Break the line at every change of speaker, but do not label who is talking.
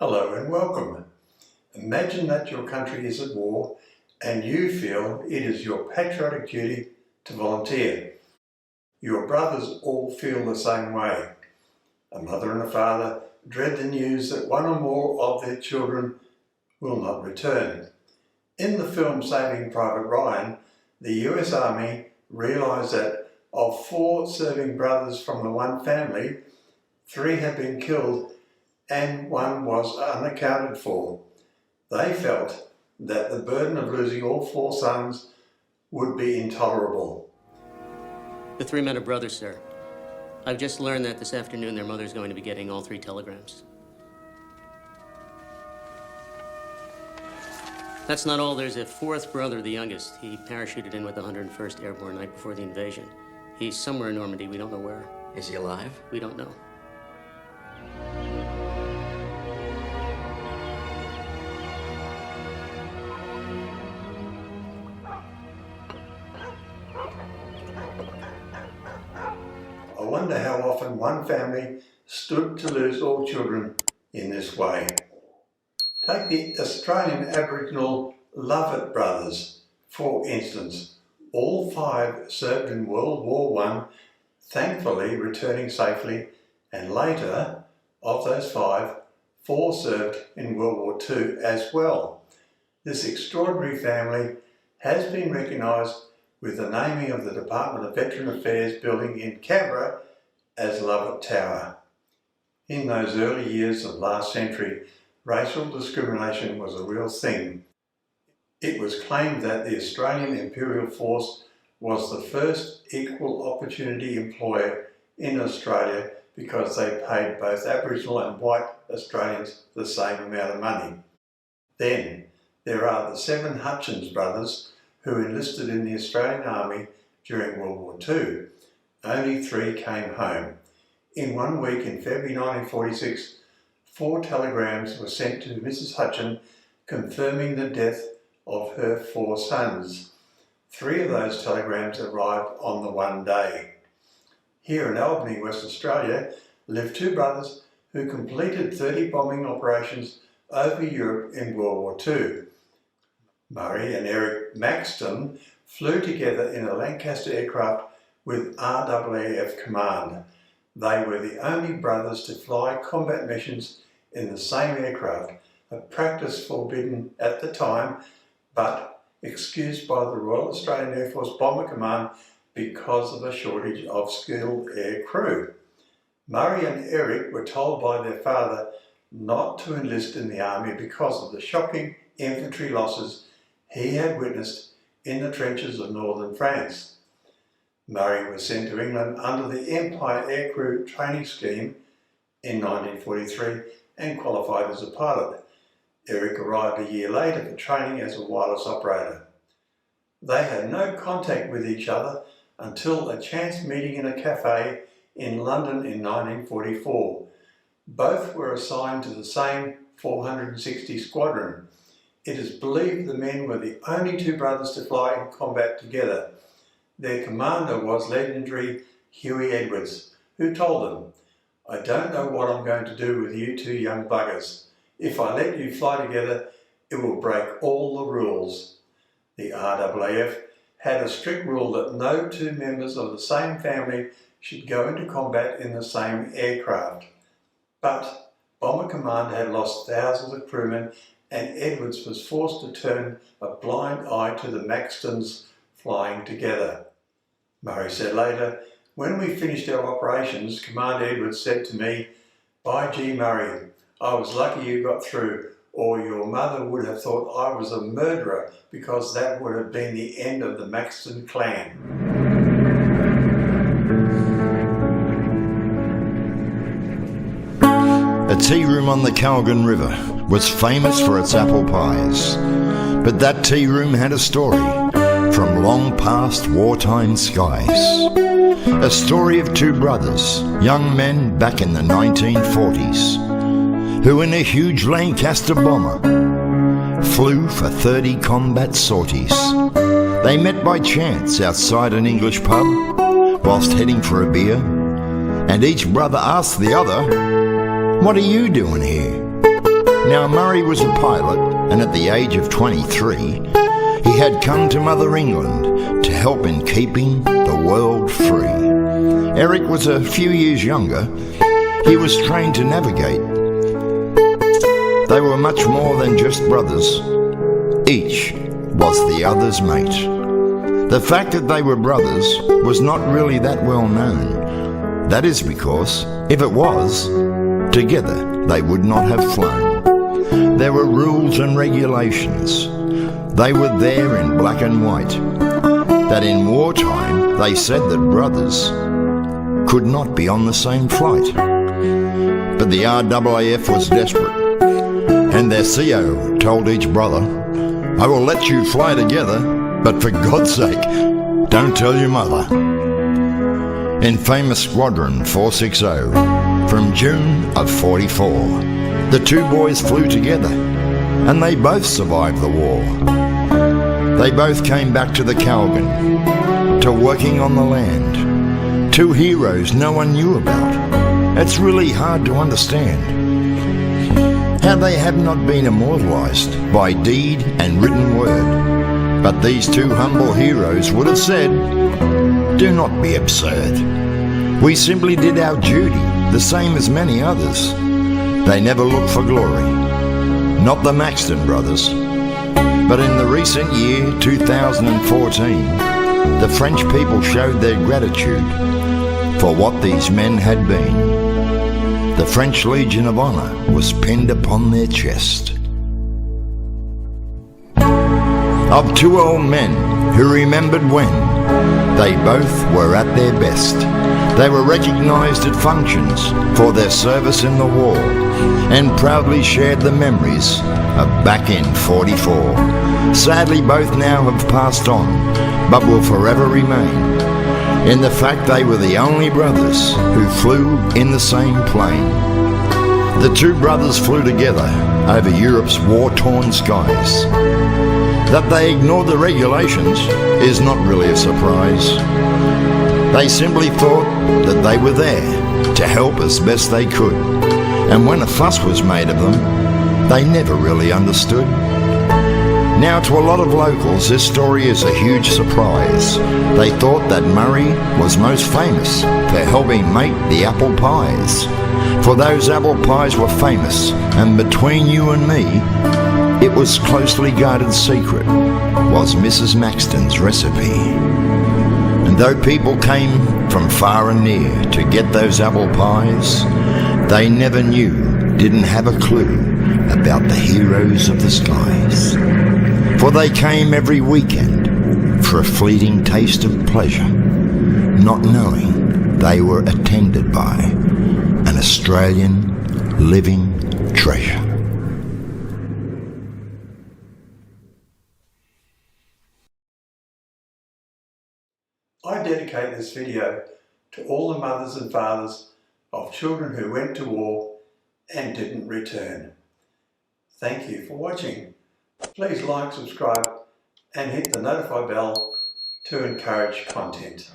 Hello and welcome. Imagine that your country is at war and you feel it is your patriotic duty to volunteer. Your brothers all feel the same way. A mother and a father dread the news that one or more of their children will not return. In the film Saving Private Ryan, the US Army realised that of 4 serving brothers from the one family, 3 had been killed and 1 was unaccounted for. They felt that the burden of losing all 4 sons would be intolerable.
The 3 men are brothers, sir. I've just learned that this afternoon their mother's going to be getting all 3 telegrams. That's not all. There's a 4th brother, the youngest. He parachuted in with the 101st Airborne night before the invasion. He's somewhere in Normandy. We don't know where.
Is he alive?
We don't know.
I wonder how often one family stood to lose all children in this way. Take the Australian Aboriginal Lovett brothers, for instance. All 5 served in World War I, thankfully returning safely, and later, of those 5, 4 served in World War II as well. This extraordinary family has been recognised with the naming of the Department of Veteran Affairs building in Canberra as Lovett Tower. In those early years of last century, racial discrimination was a real thing. It was claimed that the Australian Imperial Force was the first equal opportunity employer in Australia because they paid both Aboriginal and white Australians the same amount of money. Then there are the 7 Hutchins brothers who enlisted in the Australian Army during World War II. Only 3 came home. In 1 week in February 1946, 4 telegrams were sent to Mrs. Hutchin confirming the death of her 4 sons. 3 of those telegrams arrived on the one day. Here in Albany, West Australia, lived 2 brothers who completed 30 bombing operations over Europe in World War II. Murray and Eric Maxton flew together in a Lancaster aircraft with RAAF Command. They were the only brothers to fly combat missions in the same aircraft, a practice forbidden at the time, but excused by the Royal Australian Air Force Bomber Command because of a shortage of skilled air crew. Murray and Eric were told by their father not to enlist in the army because of the shocking infantry losses he had witnessed in the trenches of northern France. Murray was sent to England under the Empire Aircrew Training Scheme in 1943 and qualified as a pilot. Eric arrived a year later for training as a wireless operator. They had no contact with each other until a chance meeting in a cafe in London in 1944. Both were assigned to the same 460 Squadron. It is believed the men were the only 2 brothers to fly in combat together. Their commander was legendary Huey Edwards, who told them, "I don't know what I'm going to do with you 2 young buggers. If I let you fly together, it will break all the rules." The RAAF had a strict rule that no 2 members of the same family should go into combat in the same aircraft. But Bomber Command had lost thousands of crewmen and Edwards was forced to turn a blind eye to the Maxtons flying together. Murray said later, "When we finished our operations, Commander Edwards said to me, 'By gee, Murray, I was lucky you got through, or your mother would have thought I was a murderer because that would have been the end of the Maxton clan.'"
A tea room on the Calgon River was famous for its apple pies. But that tea room had a story from long past wartime skies. A story of 2 brothers, young men back in the 1940s, who in a huge Lancaster bomber flew for 30 combat sorties. They met by chance outside an English pub whilst heading for a beer, and each brother asked the other, "What are you doing here?" Now Murray was a pilot, and at the age of 23, he had come to Mother England to help in keeping the world free. Eric was a few years younger. He was trained to navigate. They were much more than just brothers. Each was the other's mate. The fact that they were brothers was not really that well known. That is because, if it was, together they would not have flown. There were rules and regulations. They were there in black and white. That in wartime they said that brothers could not be on the same flight. But the RAAF was desperate, and their CO told each brother, "I will let you fly together, but for God's sake, don't tell your mother." In famous Squadron 460, from June of 44, the two boys flew together, and they both survived the war. They both came back to the Calgon, to working on the land. Two heroes no one knew about. It's really hard to understand how they have not been immortalised by deed and written word. But these two humble heroes would have said, "Do not be absurd. We simply did our duty, the same as many others." They never looked for glory. Not the Maxton brothers. But in the recent year, 2014, the French people showed their gratitude for what these men had been. The French Legion of Honour was pinned upon their chest. Of two old men who remembered when they both were at their best. They were recognised at functions for their service in the war and proudly shared the memories of back in 44. Sadly, both now have passed on, but will forever remain in the fact they were the only brothers who flew in the same plane. The two brothers flew together over Europe's war-torn skies. That they ignored the regulations is not really a surprise. They simply thought that they were there to help as best they could, and when a fuss was made of them, they never really understood. Now, to a lot of locals, this story is a huge surprise. They thought that Murray was most famous for helping make the apple pies. For those apple pies were famous, and between you and me, it was closely guarded secret, was Mrs. Maxton's recipe. And though people came from far and near to get those apple pies, they never knew, didn't have a clue about the heroes of the skies. For they came every weekend for a fleeting taste of pleasure, not knowing they were attended by an Australian living treasure.
I dedicate this video to all the mothers and fathers of children who went to war and didn't return. Thank you for watching. Please like, subscribe and hit the notify bell to encourage content.